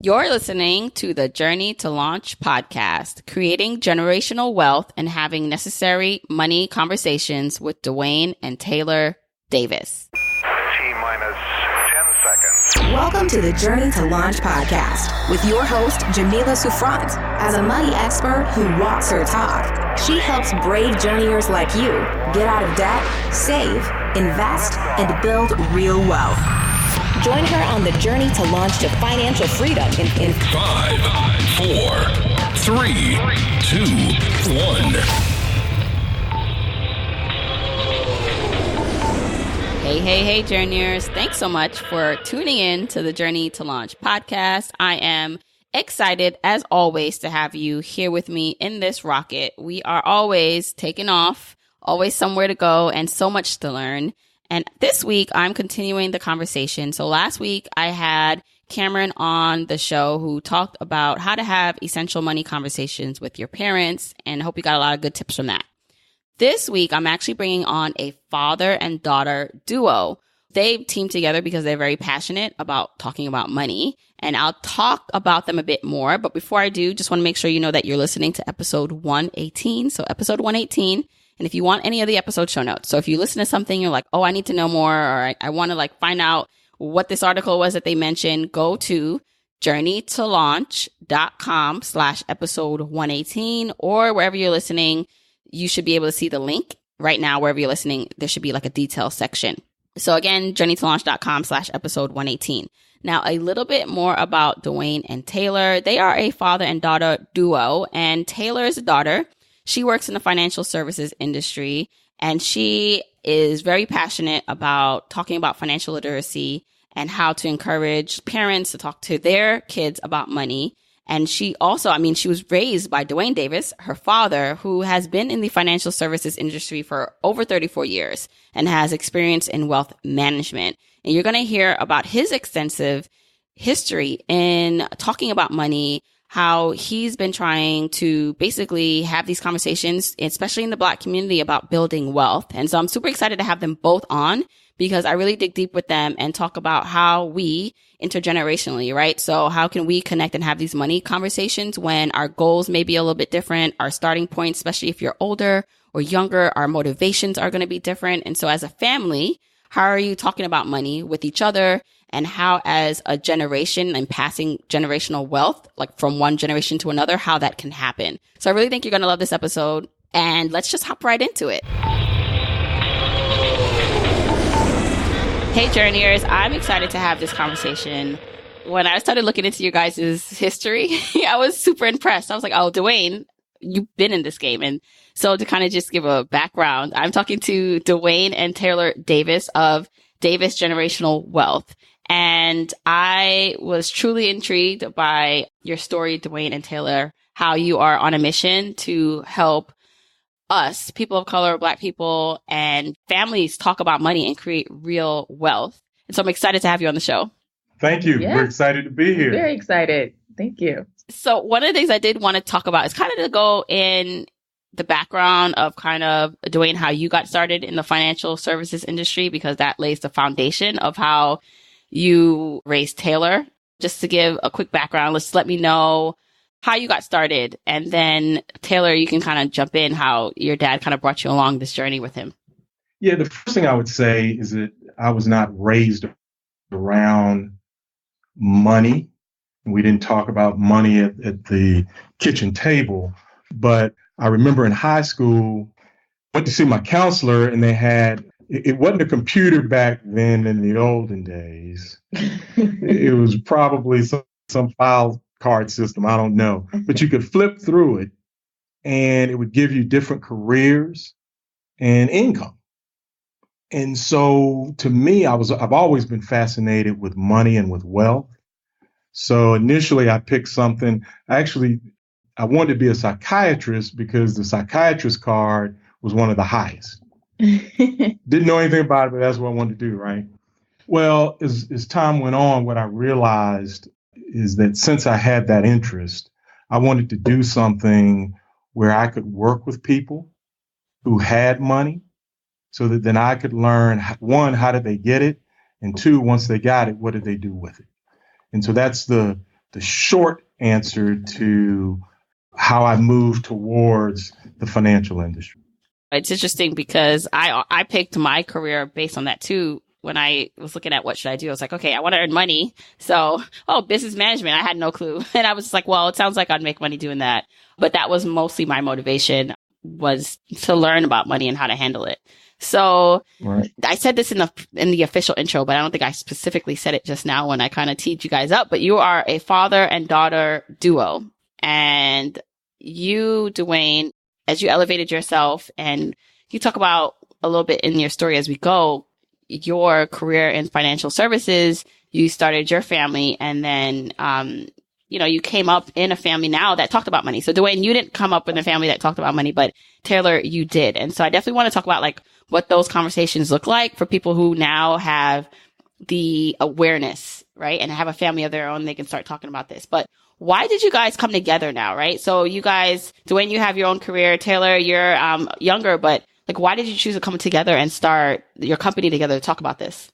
You're listening to the Journey to Launch podcast, creating generational wealth and having necessary money conversations with Duane and Taylor Davis. T-minus 10 seconds. Welcome to the Journey to Launch podcast with your host, Jamila Souffrant. As a money expert who walks her talk, she helps brave journeyers like you get out of debt, save, invest, and build real wealth. Join her on the journey to launch to financial freedom in 5, 4, 3, 2, 1. Hey, journeyers. Thanks so much for tuning in to the Journey to Launch podcast. I am excited, as always, to have you here with me in this rocket. We are always taking off, always somewhere to go, and so much to learn. And this week, I'm continuing the conversation. So last week, I had Cameron on the show who talked about how to have essential money conversations with your parents, and I hope you got a lot of good tips from that. This week, I'm actually bringing on a father and daughter duo. They've teamed together because they're very passionate about talking about money, and I'll talk about them a bit more. But before I do, just want to make sure you know that you're listening to episode 118. So episode 118. And if you want any of the episode show notes, so if you listen to something, you're like, oh, I need to know more, or I want to find out what this article was that they mentioned, go to journeytolaunch.com/episode 118, or wherever you're listening, you should be able to see the link right now. Wherever you're listening, there should be a detail section. So again, journeytolaunch.com/episode 118. Now, a little bit more about Duane and Taylor. They are a father and daughter duo, and Taylor is a daughter. She works in the financial services industry, and she is very passionate about talking about financial literacy and how to encourage parents to talk to their kids about money. And she also, she was raised by Duane Davis, her father, who has been in the financial services industry for over 34 years and has experience in wealth management. And you're going to hear about his extensive history in talking about money, how he's been trying to basically have these conversations, especially in the Black community, about building wealth. And so I'm super excited to have them both on because I really dig deep with them and talk about how we intergenerationally, right? So how can we connect and have these money conversations when our goals may be a little bit different, our starting points, especially if you're older or younger, our motivations are going to be different. And so as a family, how are you talking about money with each other? And how, as a generation and passing generational wealth, from one generation to another, how that can happen. So I really think you're going to love this episode. And let's just hop right into it. Hey, journeyers, I'm excited to have this conversation. When I started looking into your guys' history, I was super impressed. I was like, oh, Duane, you've been in this game. And so to kind of just give a background, I'm talking to Duane and Taylor Davis of Davis Generational Wealth. And I was truly intrigued by your story, Duane and Taylor, how you are on a mission to help us, people of color, Black people, and families talk about money and create real wealth. And so I'm excited to have you on the show. Thank you. Yeah. We're excited to be here. Very excited. Thank you. So one of the things I did want to talk about is kind of to go in the background of kind of, Duane, how you got started in the financial services industry, because that lays the foundation of how you raised Taylor. Just to give a quick background, let me know how you got started. And then Taylor, you can kind of jump in how your dad kind of brought you along this journey with him. Yeah, the first thing I would say is that I was not raised around money. We didn't talk about money at the kitchen table. But I remember in high school, I went to see my counselor, and they had, it wasn't a computer back then in the olden days. It was probably some file card system. I don't know. But you could flip through it, and it would give you different careers and income. And so to me, I've always been fascinated with money and with wealth. So initially I picked something. I wanted to be a psychiatrist because the psychiatrist card was one of the highest. Didn't know anything about it, but that's what I wanted to do, right? Well, as time went on, what I realized is that since I had that interest, I wanted to do something where I could work with people who had money so that then I could learn, one, how did they get it? And two, once they got it, what did they do with it? And so that's the the short answer to how I moved towards the financial industry. It's interesting because I picked my career based on that too. When I was looking at what should I do, I was like, okay, I want to earn money. So, business management, I had no clue. And I was just like, well, it sounds like I'd make money doing that. But that was mostly my motivation, was to learn about money and how to handle it. So Right. I said this in the official intro, but I don't think I specifically said it just now when I kind of teed you guys up, but you are a father and daughter duo. And you, Duane, as you elevated yourself, and you talk about a little bit in your story as we go, your career in financial services, you started your family, and then, you came up in a family now that talked about money. So Duane, you didn't come up in a family that talked about money, but Taylor, you did. And so I definitely want to talk about like what those conversations look like for people who now have the awareness, right? And have a family of their own, they can start talking about this. But why did you guys come together now, right? So you guys, Duane, you have your own career. Taylor, you're younger, but like, why did you choose to come together and start your company together to talk about this?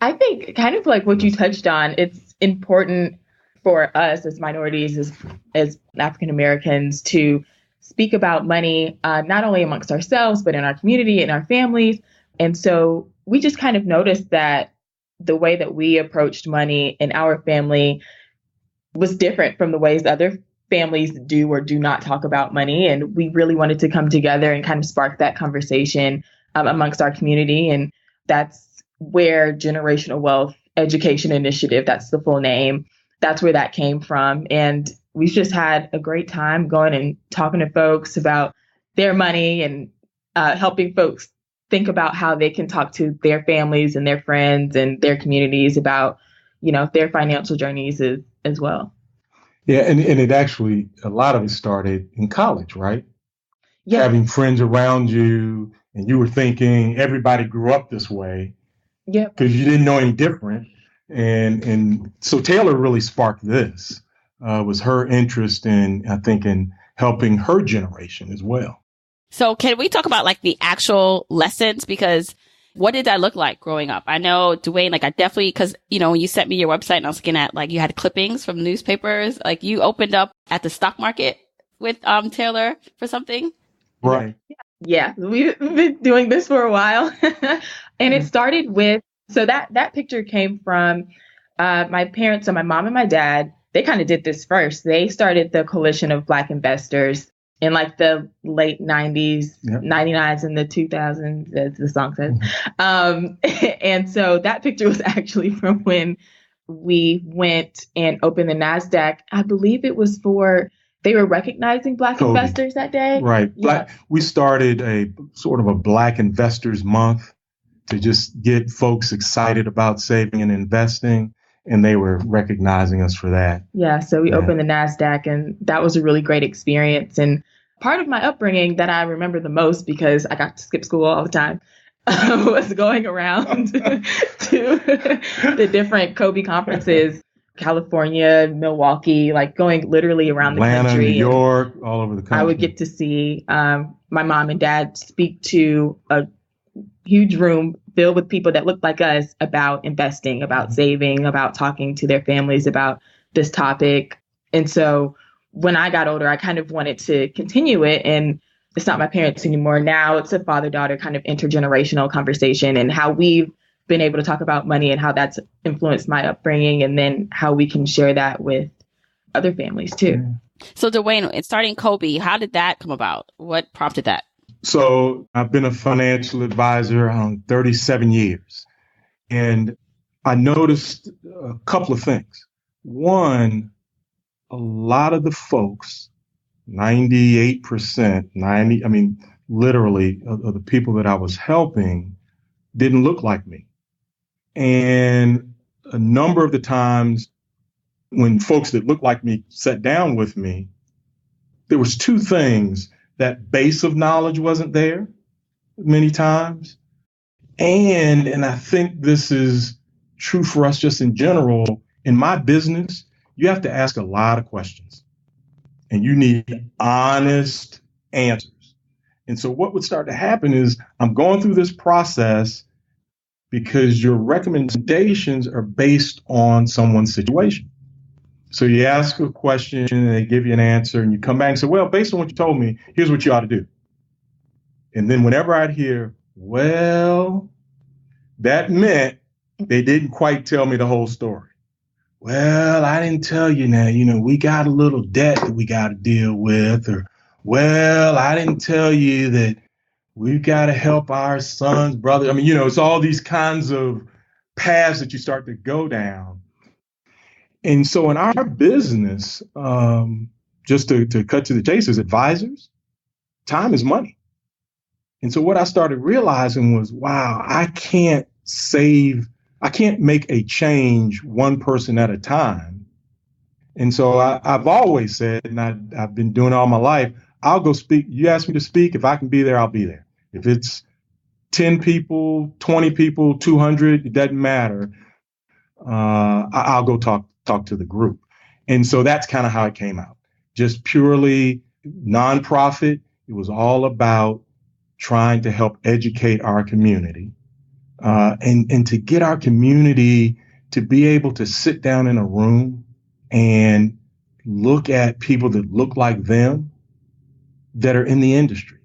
I think kind of like what you touched on, it's important for us as minorities, as African Americans, to speak about money, not only amongst ourselves, but in our community, in our families. And so we just kind of noticed that the way that we approached money in our family was different from the ways other families do or do not talk about money. And we really wanted to come together and kind of spark that conversation amongst our community. And that's where Generational Wealth Education Initiative, that's the full name, that's where that came from. And we've just had a great time going and talking to folks about their money and helping folks think about how they can talk to their families and their friends and their communities about, their financial journeys as well. Yeah, and it actually, a lot of it started in college, right? Yeah. Having friends around you, and you were thinking everybody grew up this way. Yeah. Because you didn't know any different. And so Taylor really sparked this, was her interest in helping her generation as well. So can we talk about like the actual lessons? Because what did that look like growing up? I know, Duane, like I definitely, because, when you sent me your website and I was looking at like you had clippings from newspapers, like you opened up at the stock market with Taylor for something. Right. Yeah, we've been doing this for a while. And it started with, so that picture came from my parents. So my mom and my dad, they kind of did this first. They started the Coalition of Black Investors in like the late 90s, yep. 99s and the 2000s, as the song says. And so that picture was actually from when we went and opened the NASDAQ. I believe it was they were recognizing Black investors that day. Right. Yeah. We started a sort of a Black Investors Month to just get folks excited about saving and investing. And they were recognizing us for that. Yeah. So we opened the NASDAQ, and that was a really great experience. And part of my upbringing that I remember the most, because I got to skip school all the time, was going around to the different Kobe conferences, California, Milwaukee, like going literally around Atlanta, the country. New York, all over the country. I would get to see my mom and dad speak to a huge room filled with people that looked like us about investing, about saving, about talking to their families about this topic. And so when I got older, I kind of wanted to continue it. And it's not my parents anymore. Now it's a father-daughter kind of intergenerational conversation, and how we've been able to talk about money and how that's influenced my upbringing, and then how we can share that with other families too. So Duane, starting Kobe, how did that come about? What prompted that? So I've been a financial advisor 37 years, and I noticed a couple of things. One, a lot of the folks, 98%, literally of the people that I was helping didn't look like me. And a number of the times when folks that looked like me sat down with me, there was two things. That base of knowledge wasn't there many times. And I think this is true for us just in general. In my business, you have to ask a lot of questions, and you need honest answers. And so what would start to happen is I'm going through this process because your recommendations are based on someone's situation. So you ask a question and they give you an answer and you come back and say, well, based on what you told me, here's what you ought to do. And then whenever I'd hear, well, that meant they didn't quite tell me the whole story. Well, I didn't tell you now, we got a little debt that we got to deal with. Or, well, I didn't tell you that we've got to help our son's brother. I mean, it's all these kinds of paths that you start to go down. And so in our business, just to cut to the chase, as advisors, time is money. And so what I started realizing was, wow, I can't make a change one person at a time. And so I've always said, and I've been doing it all my life, I'll go speak. You ask me to speak. If I can be there, I'll be there. If it's 10 people, 20 people, 200, it doesn't matter. I'll go talk to the group. And so that's kind of how it came out. Just purely nonprofit. It was all about trying to help educate our community. And to get our community to be able to sit down in a room and look at people that look like them that are in the industry.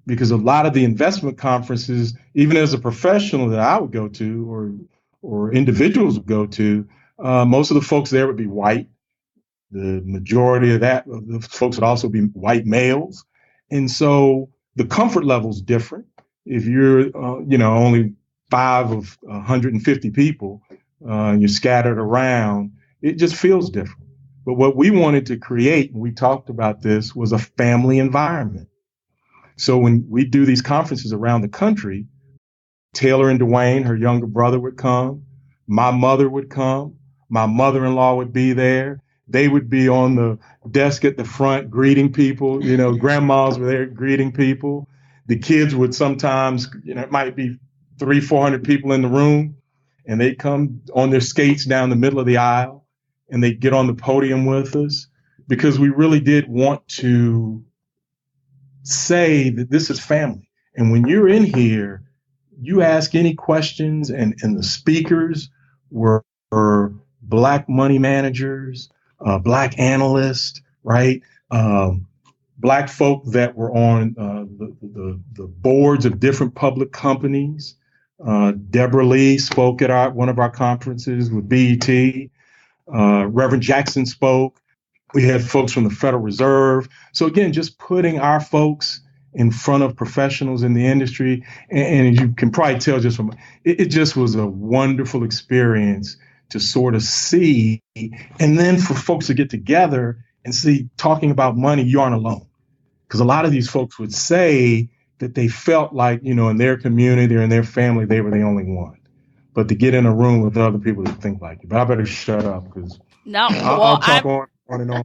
Because a lot of the investment conferences, even as a professional that I would go to or individuals would go to, most of the folks there would be white. The majority of the folks would also be white males. And so the comfort level is different. If you're, only 5 of 150 people, and you're scattered around, it just feels different. But what we wanted to create, and we talked about this, was a family environment. So when we do these conferences around the country, Taylor and Duane, her younger brother, would come. My mother would come. My mother-in-law would be there. They would be on the desk at the front greeting people. Grandmas were there greeting people. The kids would sometimes, it might be 300-400 people in the room, and they'd come on their skates down the middle of the aisle, and they'd get on the podium with us, because we really did want to say that this is family. And when you're in here, you ask any questions, and the speakers were Black money managers, Black analysts, right? Black folk that were on the boards of different public companies. Deborah Lee spoke at one of our conferences with BET. Reverend Jackson spoke. We had folks from the Federal Reserve. So again, just putting our folks in front of professionals in the industry. And you can probably tell just from it just was a wonderful experience to sort of see. And then for folks to get together and see, talking about money, you aren't alone. Because a lot of these folks would say that they felt like, in their community or in their family, they were the only one. But to get in a room with other people that think like you. But I better shut up, because I'll talk on and on.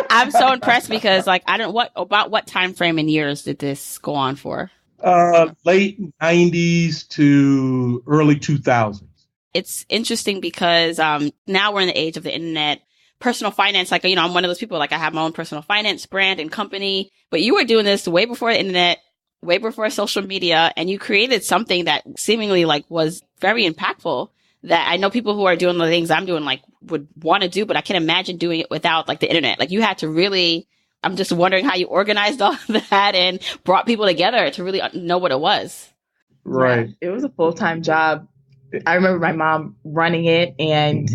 I'm so impressed because, what time frame in years did this go on for? Late 90s to early 2000s. It's interesting because now we're in the age of the internet. Personal finance, I'm one of those people, I have my own personal finance brand and company, but you were doing this way before the internet, way before social media, and you created something that seemingly was very impactful, that I know people who are doing the things I'm doing would want to do, but I can't imagine doing it without the internet. You had to really, I'm just wondering how you organized all of that and brought people together to really know what it was. Right. Yeah, it was a full-time job. I remember my mom running it, and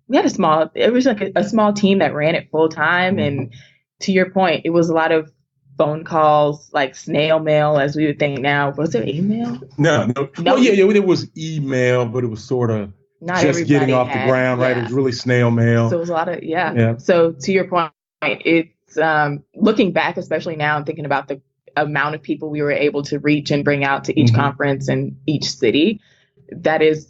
we had a small team that ran it full time. And to your point, it was a lot of phone calls, snail mail, as we would think now. Was it email? No. Well, yeah, it was email, but it was sort of not just getting off the ground, right? It was really snail mail. So it was a lot of, yeah. So to your point, it's looking back, especially now, and thinking about the amount of people we were able to reach and bring out to each conference and each city. That is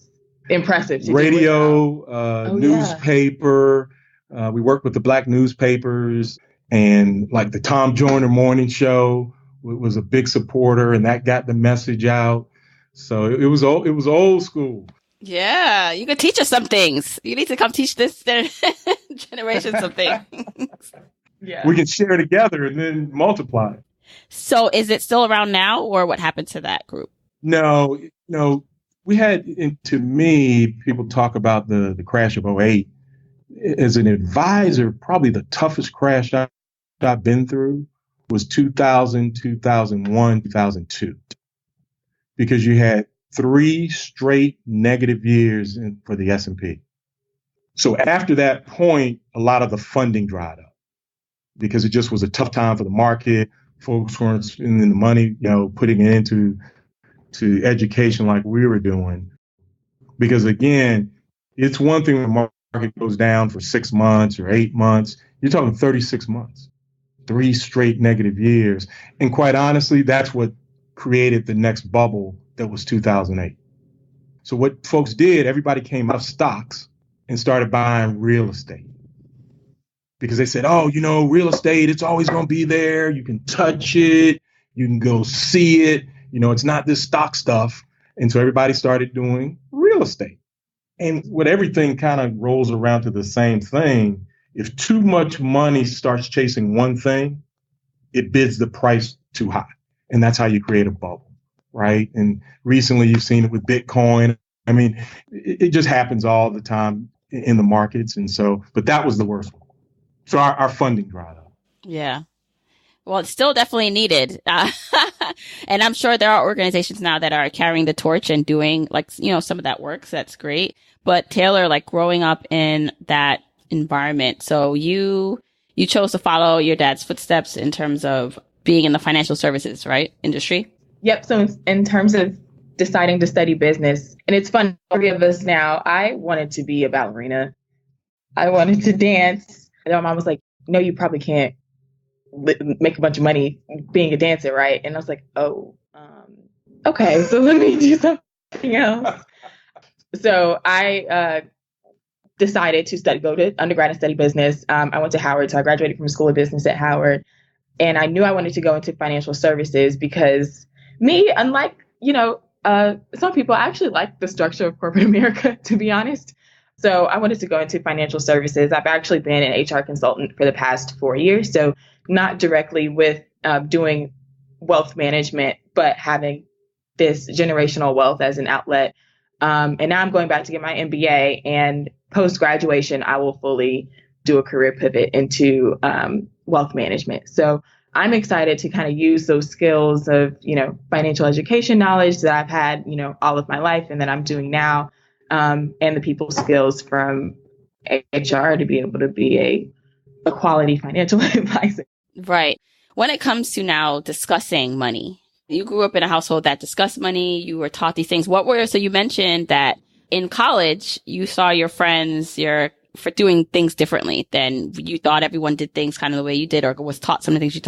impressive. Radio, newspaper. We worked with the Black newspapers, and the Tom Joyner Morning Show was a big supporter, and that got the message out. So it was old school. Yeah, you could teach us some things. You need to come teach this generation some things. Yeah, we can share together and then multiply. So is it still around now, or what happened to that group? No. We had, to me, people talk about the crash of 2008. as an advisor, probably the toughest crash I've been through was 2000, 2001, 2002, because you had 3 straight negative years for the S&P. So after that point, a lot of the funding dried up because it just was a tough time for the market. Folks weren't spending the money, putting it into education like we were doing. Because again, it's one thing when the market goes down for 6 months or 8 months. You're talking 36 months, 3 straight negative years. And quite honestly, that's what created the next bubble that was 2008. So what folks did, everybody came out of stocks and started buying real estate. Because they said, real estate, it's always going to be there. You can touch it. You can go see it. It's not this stock stuff. And so everybody started doing real estate. And what everything kind of rolls around to the same thing. If too much money starts chasing one thing, it bids the price too high. And that's how you create a bubble, right? And recently you've seen it with Bitcoin. I mean, it just happens all the time in the markets. And so, but that was the worst one. So our funding dried up. Yeah. Well, it's still definitely needed. And I'm sure there are organizations now that are carrying the torch and doing some of that work. So that's great. But Taylor, growing up in that environment, so you chose to follow your dad's footsteps in terms of being in the financial services, right? Industry. Yep. So in terms of deciding to study business, and it's fun, 3 of us now, I wanted to be a ballerina. I wanted to dance. And my mom was like, no, you probably can't make a bunch of money being a dancer, right? And I was like, okay, so let me do something else. So I decided to go to undergrad and study business. I went to Howard, so I graduated from School of Business at Howard. And I knew I wanted to go into financial services because unlike, some people, I actually like the structure of corporate America, to be honest. So I wanted to go into financial services. I've actually been an HR consultant for the past 4 years. So not directly with doing wealth management, but having this generational wealth as an outlet. And now I'm going back to get my MBA, and post-graduation, I will fully do a career pivot into wealth management. So I'm excited to kind of use those skills of, financial education knowledge that I've had, all of my life and that I'm doing now, and the people skills from HR to be able to be a quality financial advisor. Right. When it comes to now discussing money, you grew up in a household that discussed money. You were taught these things. So you mentioned that in college, you saw your friends, for doing things differently than you thought everyone did things kind of the way you did, or was taught some of the things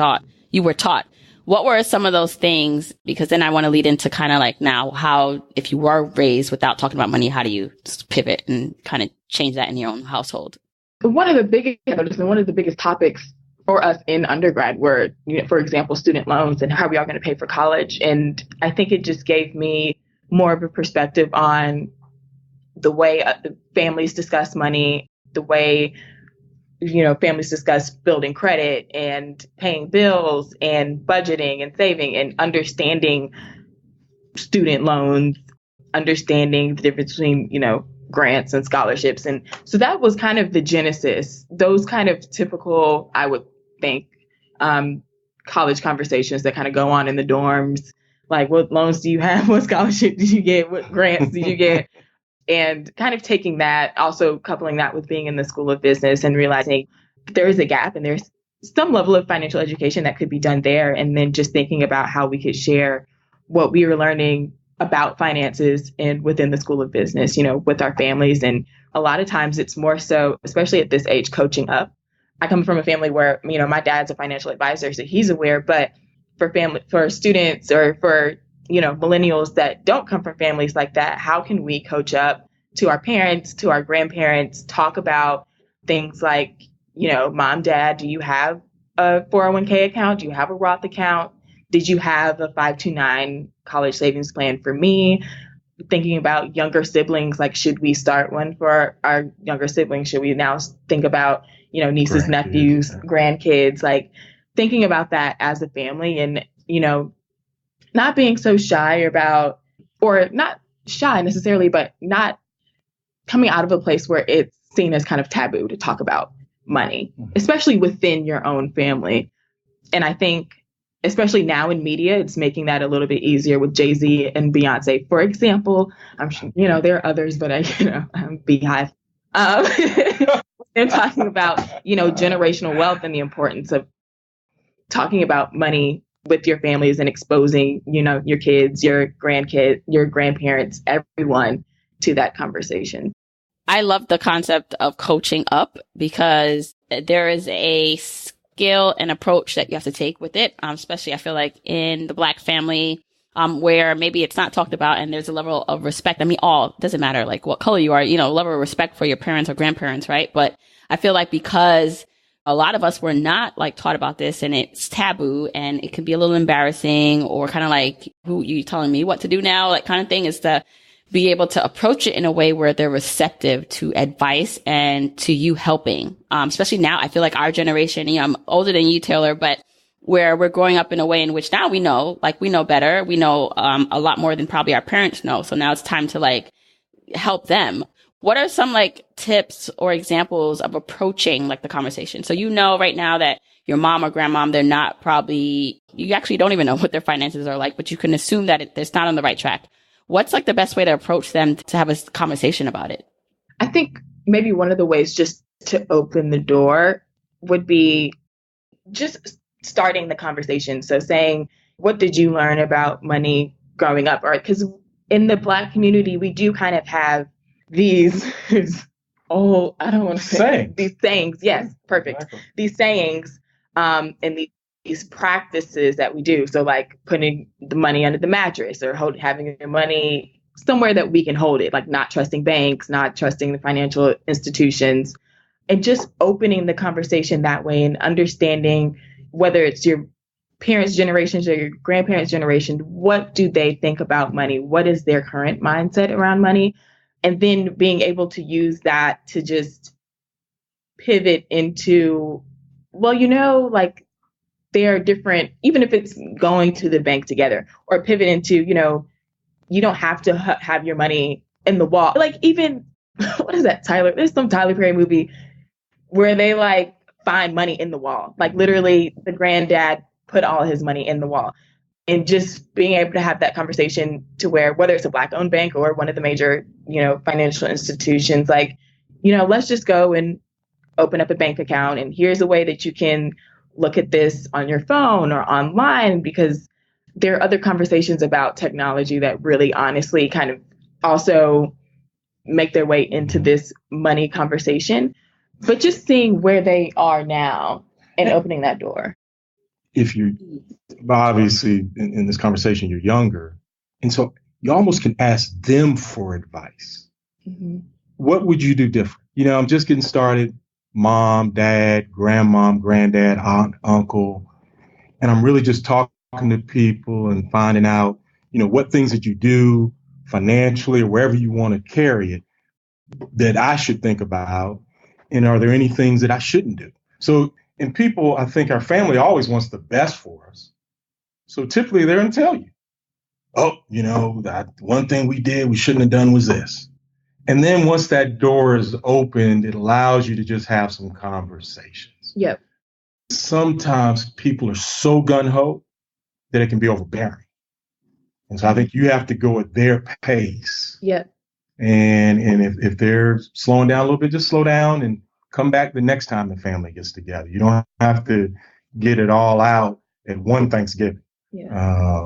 you were taught. What were some of those things? Because then I want to lead into kind of now how, if you were raised without talking about money, how do you pivot and kind of change that in your own household? One of the biggest topics for us in undergrad were, for example, student loans and how we are going to pay for college. And I think it just gave me more of a perspective on the way families discuss money, the way, families discuss building credit and paying bills and budgeting and saving and understanding student loans, understanding the difference between, grants and scholarships. And so that was kind of the genesis, those kind of typical, I would think, college conversations that kind of go on in the dorms. Like, what loans do you have? What scholarship did you get? What grants did you get? And kind of taking that, also coupling that with being in the School of Business and realizing there is a gap and there's some level of financial education that could be done there. And then just thinking about how we could share what we were learning about finances and within the School of Business, with our families. And a lot of times it's more so, especially at this age, coaching up. I come from a family where, my dad's a financial advisor, so he's aware, but for students or for millennials that don't come from families like that, how can we coach up to our parents, to our grandparents, talk about things like, mom, dad, do you have a 401k account? Do you have a Roth account? Did you have a 529 college savings plan for me? Thinking about younger siblings, like, should we start one for our younger siblings? Should we now think about, nieces, nephews, grandkids, like thinking about that as a family and, not being so shy or not shy necessarily, but not coming out of a place where it's seen as kind of taboo to talk about money, especially within your own family. And I think, especially now in media, it's making that a little bit easier with Jay-Z and Beyonce, for example. I'm sure, there are others, but I'm Beehive. They're talking about, generational wealth and the importance of talking about money with your families and exposing, your kids, your grandkids, your grandparents, everyone to that conversation. I love the concept of coaching up because there is a skill and approach that you have to take with it. Especially I feel like in the Black family, where maybe it's not talked about and there's a level of respect. I mean, doesn't matter like what color you are, level of respect for your parents or grandparents, right? But I feel like because a lot of us were not like taught about this and it's taboo and it can be a little embarrassing or kind of like, who you telling me what to do now? Like kind of thing is to be able to approach it in a way where they're receptive to advice and to you helping. Especially now, I feel like our generation, I'm older than you, Taylor, but where we're growing up in a way in which now we know better. We know, a lot more than probably our parents know. So now it's time to like help them. What are some like tips or examples of approaching like the conversation? So right now that your mom or grandmom, they're not probably, you actually don't even know what their finances are like, but you can assume that it's not on the right track. What's like the best way to approach them to have a conversation about it? I think maybe one of the ways just to open the door would be just starting the conversation. So saying, what did you learn about money growing up? Or because in the Black community, we do kind of have these, I don't want to say these sayings. Yes, perfect. Exactly. These sayings and these practices that we do. So like putting the money under the mattress or having your money somewhere that we can hold it, like not trusting banks, not trusting the financial institutions, and just opening the conversation that way and understanding whether it's your parents' generations or your grandparents' generation, what do they think about money? What is their current mindset around money? And then being able to use that to just pivot into, like they are different, even if it's going to the bank together, or pivot into, you don't have to have your money in the wall. Like even, what is that, Tyler? There's some Tyler Perry movie where they like find money in the wall. Like literally the granddad put all his money in the wall. And just being able to have that conversation to where, whether it's a Black owned bank or one of the major, financial institutions, like, let's just go and open up a bank account. And here's a way that you can look at this on your phone or online, because there are other conversations about technology that really honestly kind of also make their way into this money conversation. But just seeing where they are now and opening that door. If you obviously in this conversation, you're younger. And so you almost can ask them for advice. Mm-hmm. What would you do different? I'm just getting started. Mom, dad, grandmom, granddad, aunt, uncle. And I'm really just talking to people and finding out, what things that you do financially or wherever you want to carry it that I should think about. And are there any things that I shouldn't do? So, and people, I think our family always wants the best for us. So typically they're going to tell you, that one thing we did, we shouldn't have done was this. And then once that door is opened, it allows you to just have some conversations. Yep. Sometimes people are so gung-ho that it can be overbearing. And so I think you have to go at their pace. Yep. And if they're slowing down a little bit, just slow down and come back the next time the family gets together. You don't have to get it all out at one Thanksgiving. Yeah.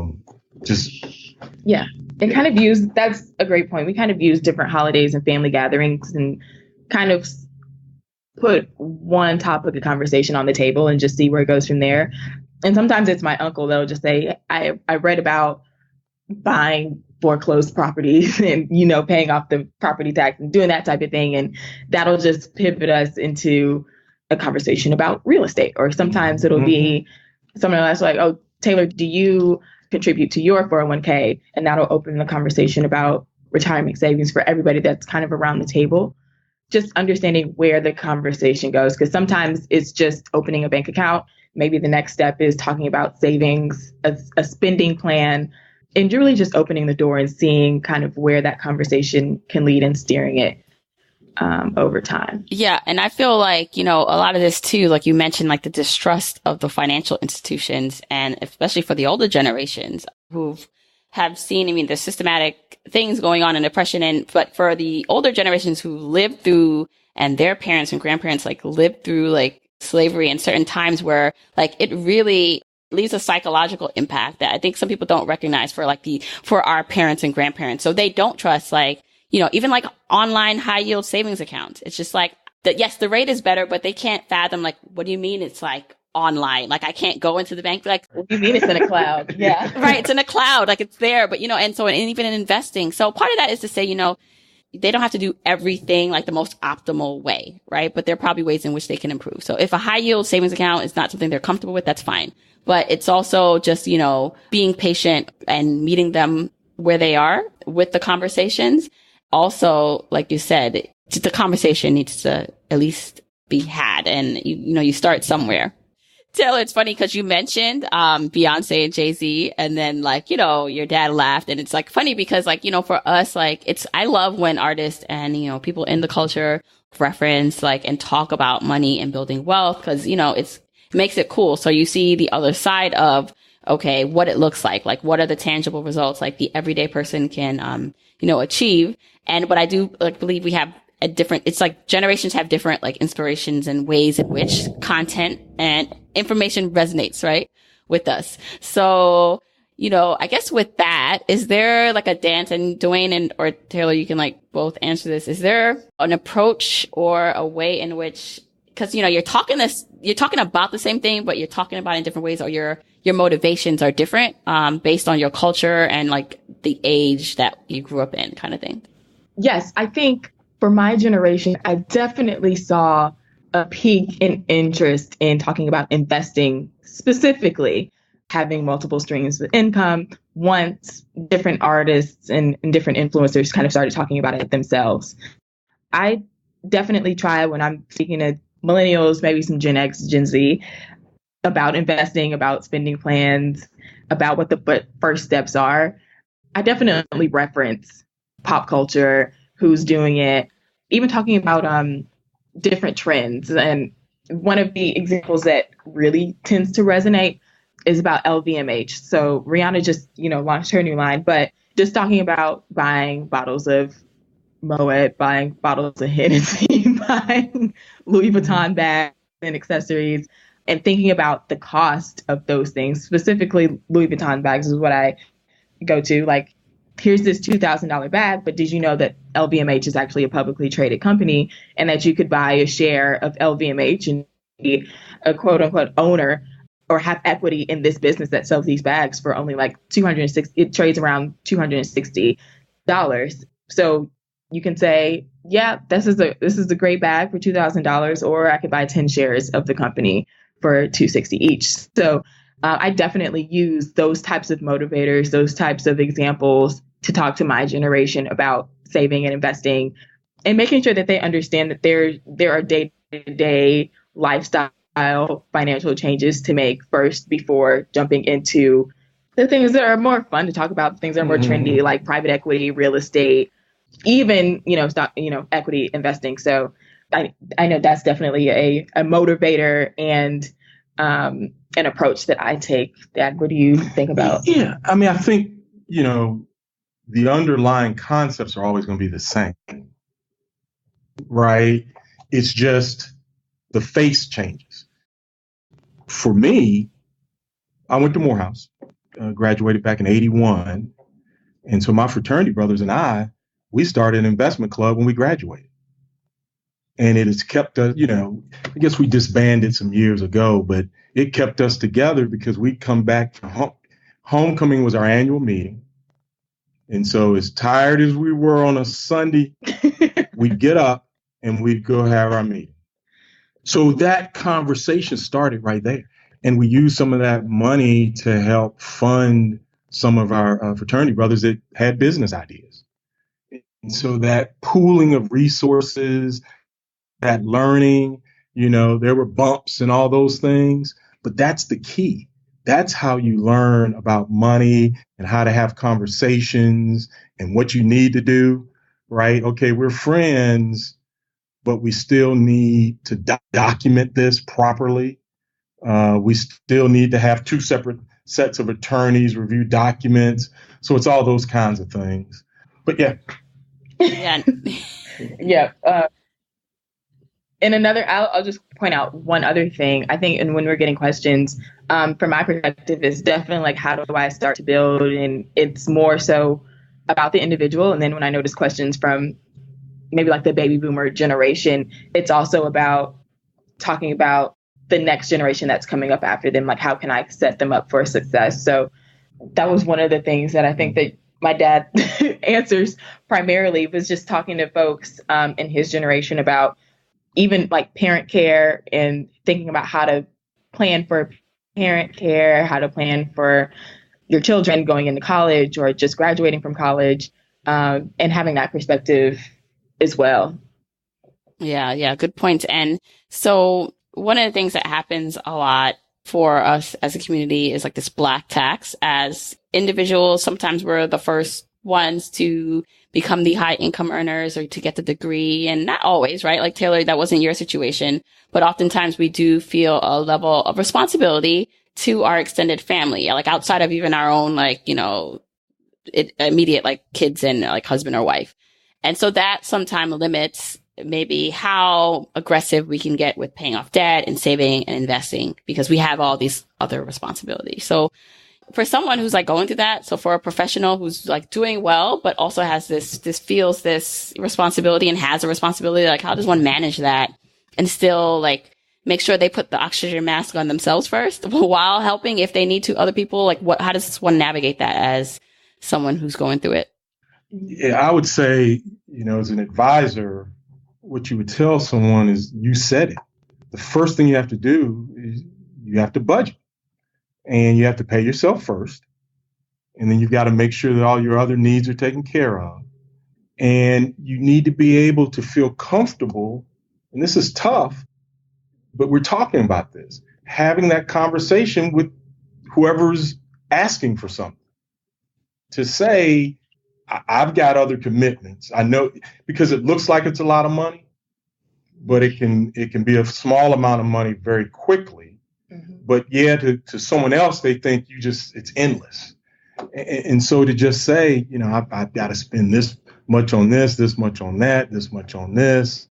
And yeah. kind of that's a great point. We kind of use different holidays and family gatherings and kind of put one topic of conversation on the table and just see where it goes from there. And sometimes it's my uncle that'll just say, I read about buying foreclosed properties and, paying off the property tax and doing that type of thing. And that'll just pivot us into a conversation about real estate. Or sometimes it'll be someone else like, oh, Taylor, do you contribute to your 401k? And that'll open the conversation about retirement savings for everybody that's kind of around the table. Just understanding where the conversation goes, because sometimes it's just opening a bank account. Maybe the next step is talking about savings, a spending plan, and really just opening the door and seeing kind of where that conversation can lead and steering it. over time. Yeah. And I feel like, a lot of this too, like you mentioned, like the distrust of the financial institutions, and especially for the older generations who have seen, there's systematic things going on in depression. But for the older generations who lived through, and their parents and grandparents like lived through like slavery and certain times where like it really leaves a psychological impact that I think some people don't recognize for our parents and grandparents. So they don't trust even like online high yield savings accounts. It's just like that. Yes, the rate is better, but they can't fathom like, what do you mean it's like online? Like I can't go into the bank. Like, what do you mean it's in a cloud? Yeah. Right. It's in a cloud. Like it's there, but and even in investing. So part of that is to say, they don't have to do everything like the most optimal way, right? But there are probably ways in which they can improve. So if a high yield savings account is not something they're comfortable with, that's fine. But it's also just, being patient and meeting them where they are with the conversations. Also, like you said, the conversation needs to at least be had, and you start somewhere. Taylor, it's funny because you mentioned Beyonce and Jay-Z, and then your dad laughed, and it's like funny because for us, I love when artists and people in the culture reference and talk about money and building wealth, because it makes it cool. So you see the other side of okay, what it looks like what are the tangible results the everyday person can achieve. And what I do believe we have it's like generations have different inspirations and ways in which content and information resonates, right, with us. So, I guess with that, is there a dance, and Duane or Taylor, you can both answer this. Is there an approach or a way in which, because, you're talking about the same thing, but you're talking about it in different ways, or your motivations are different, based on your culture and the age that you grew up in, kind of thing? Yes, I think for my generation, I definitely saw a peak in interest in talking about investing, specifically having multiple streams of income, once different artists and different influencers kind of started talking about it themselves. I definitely try when I'm speaking to millennials, maybe some Gen X, Gen Z, about investing, about spending plans, about what the first steps are. I definitely reference pop culture, who's doing it, even talking about different trends. And one of the examples that really tends to resonate is about LVMH. So Rihanna just, launched her new line, but just talking about buying bottles of Moet, buying bottles of Hennessy, buying Louis Vuitton bags and accessories, and thinking about the cost of those things. Specifically, Louis Vuitton bags is what I go to. Here's this $2,000 bag, but did you know that LVMH is actually a publicly traded company, and that you could buy a share of LVMH and be a quote unquote owner or have equity in this business that sells these bags for only $260? It trades around $260. So you can say, yeah, this is a great bag for $2,000, or I could buy 10 shares of the company for $260 each. So I definitely use those types of motivators, those types of examples to talk to my generation about saving and investing, and making sure that they understand that there are day-to-day lifestyle financial changes to make first before jumping into the things that are more fun to talk about, things that are more trendy, like private equity, real estate, even, stock, equity investing. So I know that's definitely a motivator and an approach that I take. Dad, what do you think about? Yeah, I think, the underlying concepts are always going to be the same, right? It's just the face changes. For me, I went to Morehouse, graduated back in 81. And so my fraternity brothers and I, we started an investment club when we graduated. And it has kept us, I guess we disbanded some years ago, but it kept us together because we'd come back from homecoming was our annual meeting. And so as tired as we were on a Sunday, we'd get up and we'd go have our meeting. So that conversation started right there. And we used some of that money to help fund some of our fraternity brothers that had business ideas. And so that pooling of resources, that learning, there were bumps and all those things, but that's the key. That's how you learn about money and how to have conversations and what you need to do, right? Okay, we're friends, but we still need to document this properly. We still need to have two separate sets of attorneys review documents. So it's all those kinds of things. But yeah. Yeah. Yeah. And I'll just point out one other thing. I think, and when we're getting questions, from my perspective, is definitely like, how do I start to build? And it's more so about the individual. And then when I notice questions from maybe like the baby boomer generation, it's also about talking about the next generation that's coming up after them. Like, how can I set them up for success? So that was one of the things that I think that my dad answers primarily, was just talking to folks in his generation about even like parent care and thinking about how to plan for parent care, how to plan for your children going into college or just graduating from college, and having that perspective as well. Yeah, good point. And so one of the things that happens a lot for us as a community is like this black tax. As individuals, sometimes we're the first ones to become the high income earners or to get the degree. And not always, right? Like Taylor, that wasn't your situation, but oftentimes we do feel a level of responsibility to our extended family, like outside of even our own, like, immediate like kids and like husband or wife. And so that sometimes limits maybe how aggressive we can get with paying off debt and saving and investing, because we have all these other responsibilities. So for someone who's like going through that, so for a professional who's like doing well, but also has feels this responsibility and has a responsibility, like how does one manage that and still like make sure they put the oxygen mask on themselves first while helping, if they need to, other people? Like how does one navigate that as someone who's going through it? Yeah, I would say, as an advisor, what you would tell someone is, you said it. The first thing you have to do is you have to budget. And you have to pay yourself first. And then you've got to make sure that all your other needs are taken care of. And you need to be able to feel comfortable. And this is tough, but we're talking about this, having that conversation with whoever's asking for something, to say, I've got other commitments. I know, because it looks like it's a lot of money, but it can be a small amount of money very quickly. Mm-hmm. But yeah, to someone else, they think it's endless. And so to just say, I've got to spend this much on this much on that, this much on this,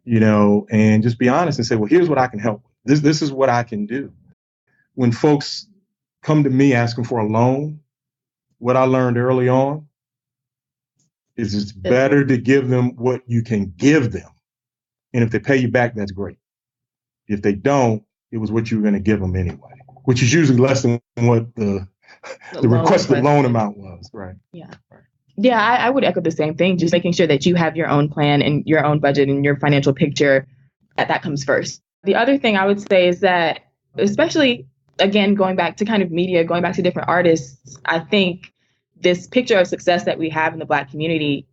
and just be honest and say, well, here's what I can help with. This is what I can do. When folks come to me asking for a loan, what I learned early on is it's better to give them what you can give them. And if they pay you back, that's great. If they don't, it was what you were going to give them anyway, which is usually less than what the requested loan amount was. Right. Yeah. Right. Yeah, I would echo the same thing. Just making sure that you have your own plan and your own budget and your financial picture, that comes first. The other thing I would say is that, especially, again, going back to kind of media, going back to different artists, I think this picture of success that we have in the Black community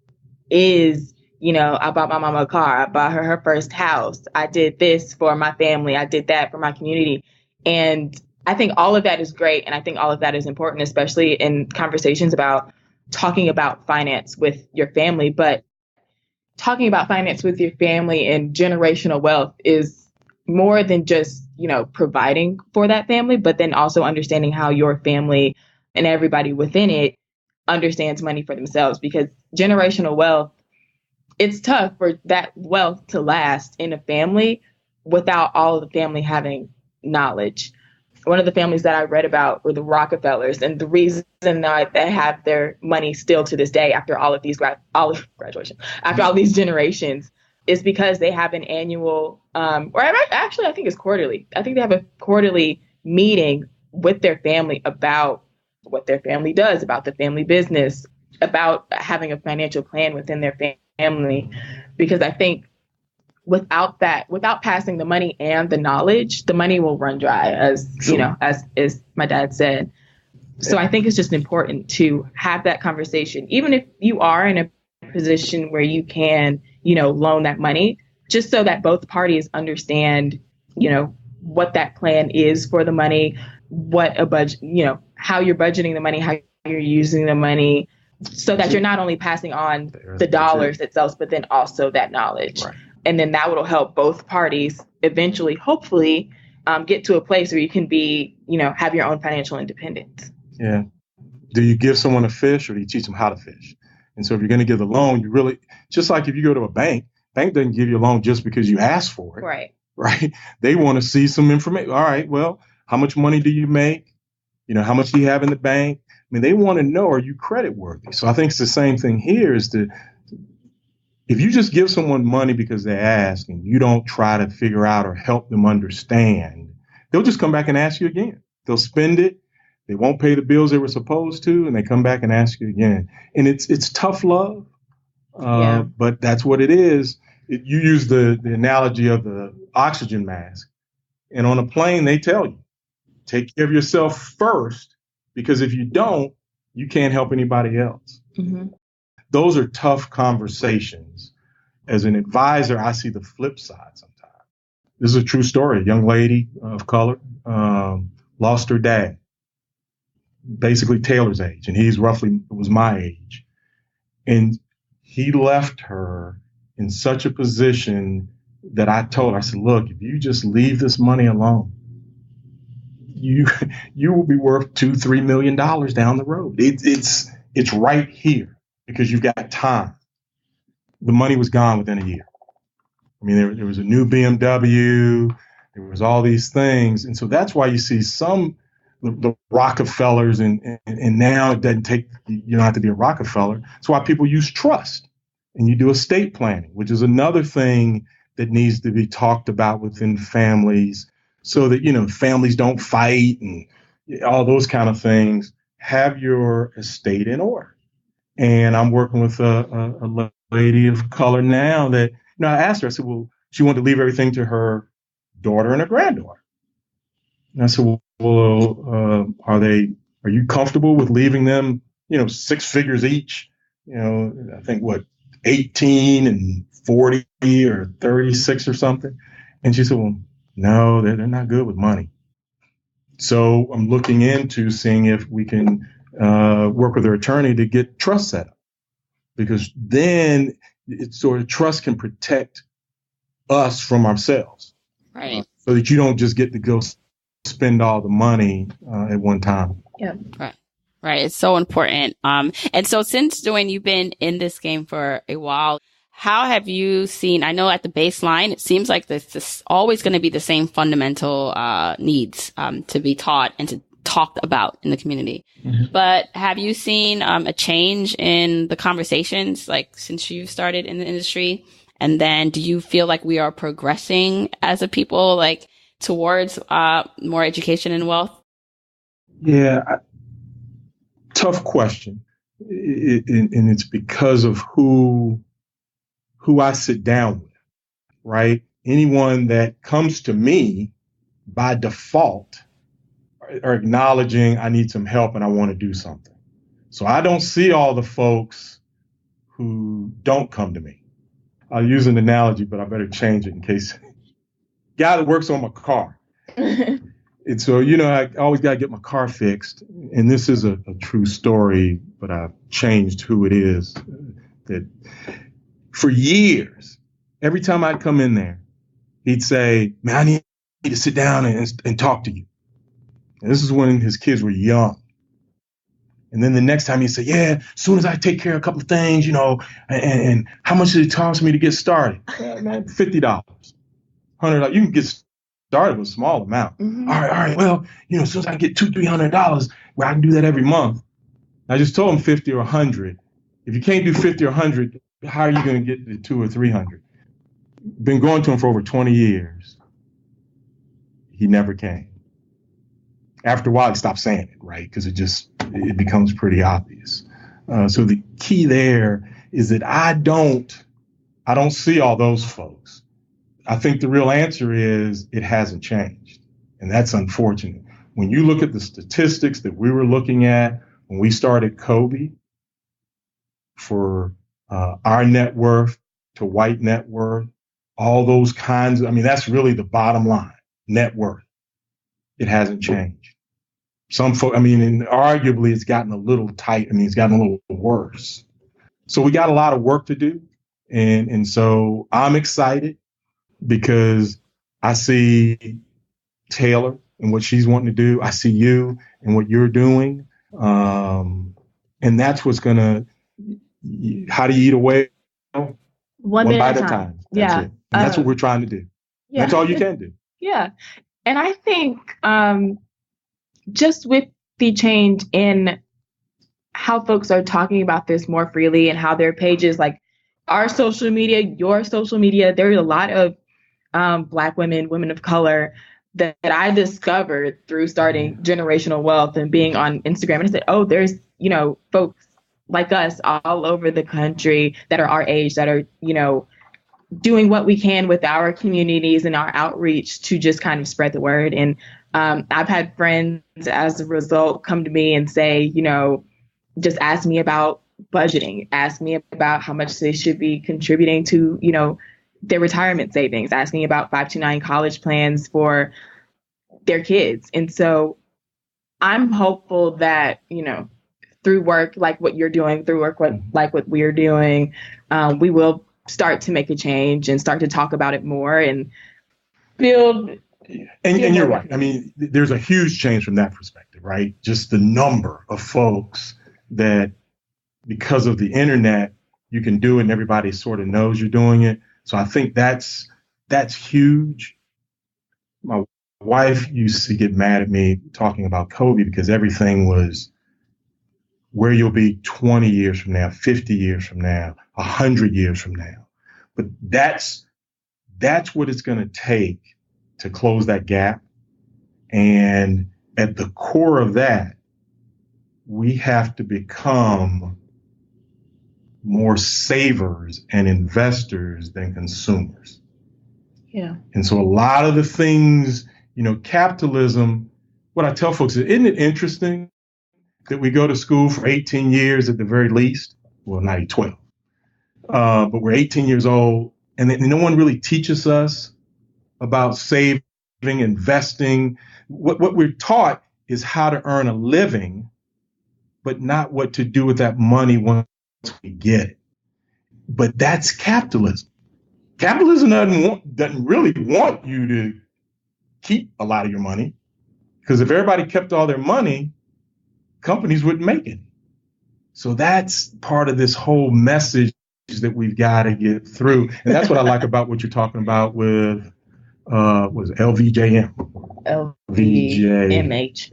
is, I bought my mama a car. I bought her first house. I did this for my family. I did that for my community. And I think all of that is great. And I think all of that is important, especially in conversations about talking about finance with your family. But talking about finance with your family and generational wealth is more than just, providing for that family, but then also understanding how your family and everybody within it understands money for themselves. Because generational wealth, it's tough for that wealth to last in a family without all of the family having knowledge. One of the families that I read about were the Rockefellers, and the reason that they have their money still to this day after all of these graduation, after all these generations, is because they have an annual, or actually I think it's quarterly. I think they have a quarterly meeting with their family about what their family does, about the family business, about having a financial plan within their family. Because I think without passing the money and the knowledge, the money will run dry, as as my dad said. So I think it's just important to have that conversation, even if you are in a position where you can, loan that money, just so that both parties understand, what that plan is for the money, what a budget, how you're budgeting the money, how you're using the money, So that you're not only passing on the dollars itself, but then also that knowledge. Right. And then that will help both parties eventually, hopefully, get to a place where you can be, have your own financial independence. Yeah. Do you give someone a fish or do you teach them how to fish? And so if you're going to give a loan, you really, just like if you go to a bank doesn't give you a loan just because you ask for it. Right. Right. They want to see some information. All right. Well, how much money do you make? How much do you have in the bank? I mean, they want to know, are you credit worthy? So I think it's the same thing here is that if you just give someone money because they ask and you don't try to figure out or help them understand, they'll just come back and ask you again. They'll spend it. They won't pay the bills they were supposed to, and they come back and ask you again. And it's tough love, but that's what it is. You use the analogy of the oxygen mask. And on a plane, they tell you, take care of yourself first, because if you don't, you can't help anybody else. Mm-hmm. Those are tough conversations. As an advisor, I see the flip side sometimes. This is a true story. A young lady of color lost her dad, basically Taylor's age, and was my age. And he left her in such a position that I told her, I said, look, if you just leave this money alone, you will be worth $2-3 million down the road. It's right here because you've got time. The money was gone within a year. I mean, there was a new BMW, there was all these things. And so that's why you see the Rockefellers and now it doesn't take, you don't have to be a Rockefeller. That's why people use trust and you do estate planning, which is another thing that needs to be talked about within families so that, families don't fight and all those kind of things. Have your estate in order. And I'm working with a lady of color now that, I asked her, I said, well, she wanted to leave everything to her daughter and her granddaughter. And I said, well, are you comfortable with leaving them, 6 figures each? I think 18 and 40 or 36 or something. And she said, well, no, they're not good with money. So I'm looking into seeing if we can work with her attorney to get trust set up, because then it's sort of trust can protect us from ourselves. Right. So that you don't just get to go spend all the money at one time. Yeah. Right. It's so important. And so since, Duane, you've been in this game for a while, how have you seen, I know at the baseline, it seems like this always going to be the same fundamental needs to be taught and to talked about in the community. Mm-hmm. But have you seen a change in the conversations, like since you started in the industry? And then do you feel like we are progressing as a people, like towards more education and wealth? Yeah, tough question. And it's because of who I sit down with, right? Anyone that comes to me by default are acknowledging I need some help and I want to do something. So I don't see all the folks who don't come to me. I'll use an analogy, but I better change it in case. Guy that works on my car. And so, I always got to get my car fixed. And this is a true story, but I've changed who it is. That for years, every time I'd come in there, he'd say, man, I need to sit down and talk to you. And this is when his kids were young. And then the next time he'd say, yeah, as soon as I take care of a couple of things, and how much did it cost me to get started? Man, $50, $100. You can get started with a small amount. Mm-hmm. All right. Well, as soon as I get $200-300, where I can do that every month. I just told him 50 or 100. If you can't do 50 or 100, how are you going to get to 200 or 300? Been going to him for over 20 years. He never came. After a while, he stopped saying it, right? Because it becomes pretty obvious. So the key there is that I don't see all those folks. I think the real answer is it hasn't changed. And that's unfortunate. When you look at the statistics that we were looking at when we started Kobe for our net worth to white net worth, all those kinds that's really the bottom line, net worth. It hasn't changed. Some folks, I mean, and arguably it's gotten a little tight. I mean, it's gotten a little worse. So we got a lot of work to do. And so I'm excited because I see Taylor and what she's wanting to do. I see you and what you're doing. And that's what's going to, how do you eat a whale? One bite at a time. That's it. And that's what we're trying to do. Yeah. That's all you can do. Yeah. And I think just with the change in how folks are talking about this more freely and how their pages, like our social media, your social media, there's a lot of Black women, women of color that I discovered through starting Generational Wealth and being on Instagram. And I said, oh, there's, folks like us all over the country that are our age that are, doing what we can with our communities and our outreach to just kind of spread the word. And I've had friends as a result come to me and say, just ask me about budgeting, ask me about how much they should be contributing to, their retirement savings, ask me about 529 college plans for their kids. And so I'm hopeful that, through work like what you're doing, through work like what we're doing, we will start to make a change and start to talk about it more and build. And you're right. I mean, there's a huge change from that perspective, right? Just the number of folks that because of the internet, you can do it and everybody sort of knows you're doing it. So I think that's huge. My wife used to get mad at me talking about Kobe because everything was where you'll be 20 years from now, 50 years from now, 100 years from now. But that's what it's going to take to close that gap. And at the core of that, we have to become more savers and investors than consumers. Yeah. And so a lot of the things, capitalism, what I tell folks is, isn't it interesting that we go to school for 18 years at the very least? Well, not 12. But we're 18 years old and no one really teaches us about saving, investing. What we're taught is how to earn a living, but not what to do with that money once we get it. But that's capitalism. Capitalism doesn't really want you to keep a lot of your money, because if everybody kept all their money, companies wouldn't make it. So that's part of this whole message that we've got to get through. And that's what I like about what you're talking about with was LVJM. LVMH.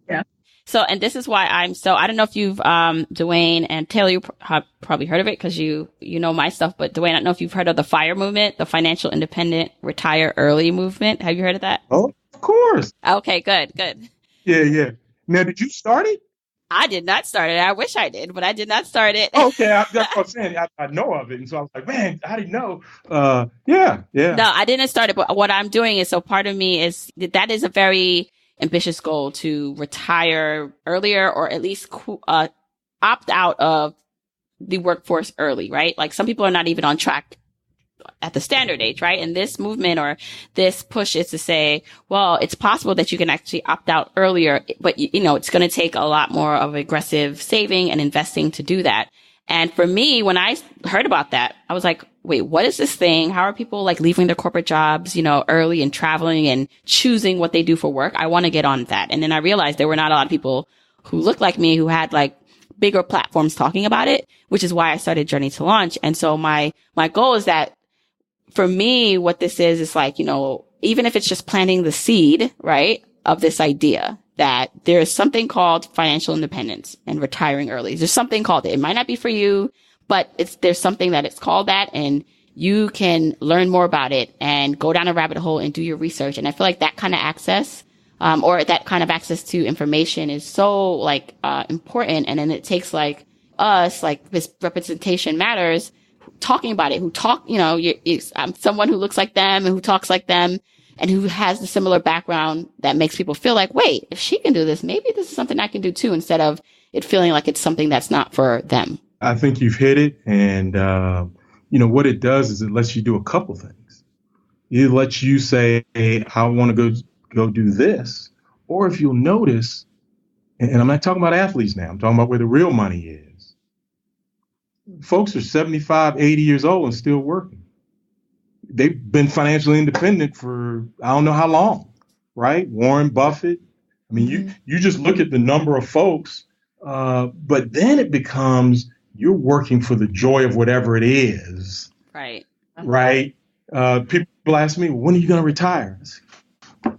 Yeah. So, and this is why I don't know if you've, Duane and Taylor, you have probably heard of it because you know my stuff, but Duane, I don't know if you've heard of the FIRE movement, the Financial Independent Retire Early movement. Have you heard of that? Oh, of course. Okay, good. Yeah. Now, did you start it? I did not start it. I wish I did, but I did not start it. Okay, that's what I'm saying. I know of it. And so I was like, man, I didn't know. Yeah. No, I didn't start it, but what I'm doing is, so part of me is that is a very ambitious goal to retire earlier, or at least opt out of the workforce early, right? Like some people are not even on track at the standard age, right? And this movement or this push is to say, well, it's possible that you can actually opt out earlier, but it's going to take a lot more of aggressive saving and investing to do that. And for me, when I heard about that, I was like, wait, what is this thing? How are people like leaving their corporate jobs, early and traveling and choosing what they do for work? I want to get on that. And then I realized there were not a lot of people who looked like me who had like bigger platforms talking about it, which is why I started Journey to Launch. And so my goal is that for me, what this is like, even if it's just planting the seed, right, of this idea that there's something called financial independence and retiring early. There's something called it. It might not be for you, but there's something that it's called that, and you can learn more about it and go down a rabbit hole and do your research. And I feel like that kind of access, or that kind of access to information is so important. And then it takes like us, like this representation matters, talking about it, I'm someone who looks like them and who talks like them and who has a similar background that makes people feel like, wait, if she can do this, maybe this is something I can do too, instead of it feeling like it's something that's not for them. I think you've hit it. And, what it does is it lets you do a couple things. It lets you say, hey, I want to go do this. Or if you'll notice, and I'm not talking about athletes now, I'm talking about where the real money is. Folks are 75, 80 years old and still working. They've been financially independent for I don't know how long, right? Warren Buffett. I mean, you just look at the number of folks, but then it becomes you're working for the joy of whatever it is. Right. Right. People ask me, when are you going to retire? I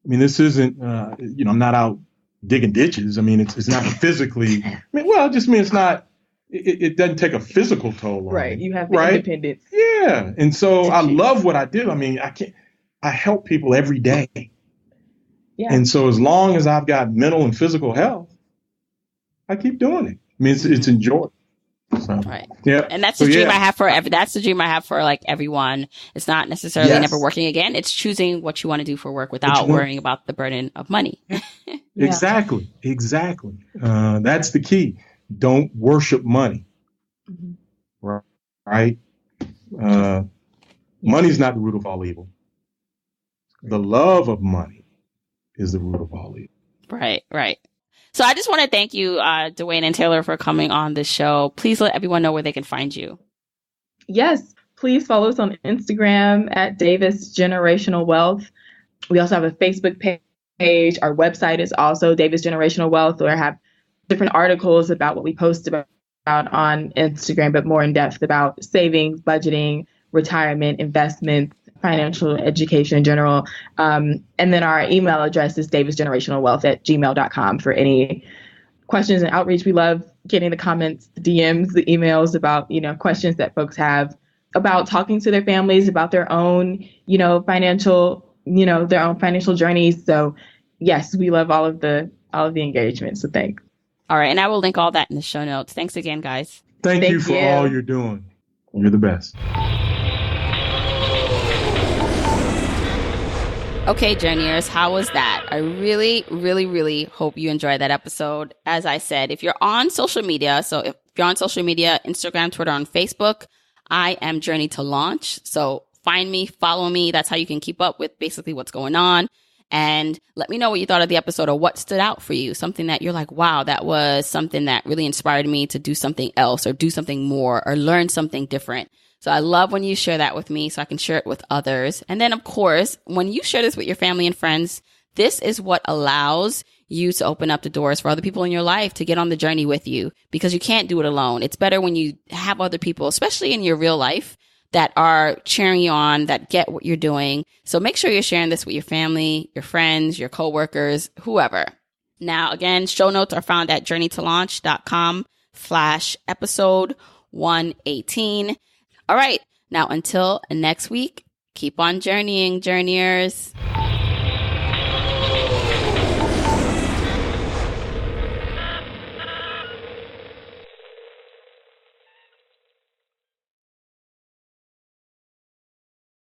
mean, this isn't, I'm not out digging ditches. I mean, it's not physically, it just means it's not, it doesn't take a physical toll on Right. me, You have the independence. Yeah. And so I love what I do. I mean, I help people every day. Yeah. And so as long as I've got mental and physical health, I keep doing it. I mean, it's enjoyable. So, right. Yeah. And that's the dream I have that's the dream I have for like everyone. It's not necessarily never working again. It's choosing what you want to do for work without worrying about the burden of money. Exactly. That's the key. Don't worship money. Right. Money's not the root of all evil. The love of money is the root of all evil. Right. So I just want to thank you, Duane and Taylor, for coming on the show. Please let everyone know where they can find you. Yes, please follow us on Instagram at Davis Generational Wealth. We also have a Facebook page. Our website is also Davis Generational Wealth, where I have different articles about what we post about on Instagram, but more in depth about savings, budgeting, retirement, investments, financial education in general. And then our email address is davisgenerationalwealth@gmail.com for any questions and outreach. We love getting the comments, the DMs, the emails about, questions that folks have about talking to their families about their own, financial, their own financial journeys. So yes, we love all of the engagement. So thanks. All right. And I will link all that in the show notes. Thanks again, guys. Thank you for all you're doing. You're the best. Okay, Journeyers, how was that? I really, really, really hope you enjoyed that episode. As I said, if you're on social media, Instagram, Twitter, and Facebook, I am Journey to Launch. So find me, follow me. That's how you can keep up with basically what's going on. And let me know what you thought of the episode or what stood out for you. Something that you're like, wow, that was something that really inspired me to do something else or do something more or learn something different. So I love when you share that with me so I can share it with others. And then, of course, when you share this with your family and friends, this is what allows you to open up the doors for other people in your life to get on the journey with you, because you can't do it alone. It's better when you have other people, especially in your real life, that are cheering you on, that get what you're doing. So make sure you're sharing this with your family, your friends, your coworkers, whoever. Now, again, show notes are found at journeytolaunch.com/episode 118. All right. Now, until next week, keep on journeying, journeyers.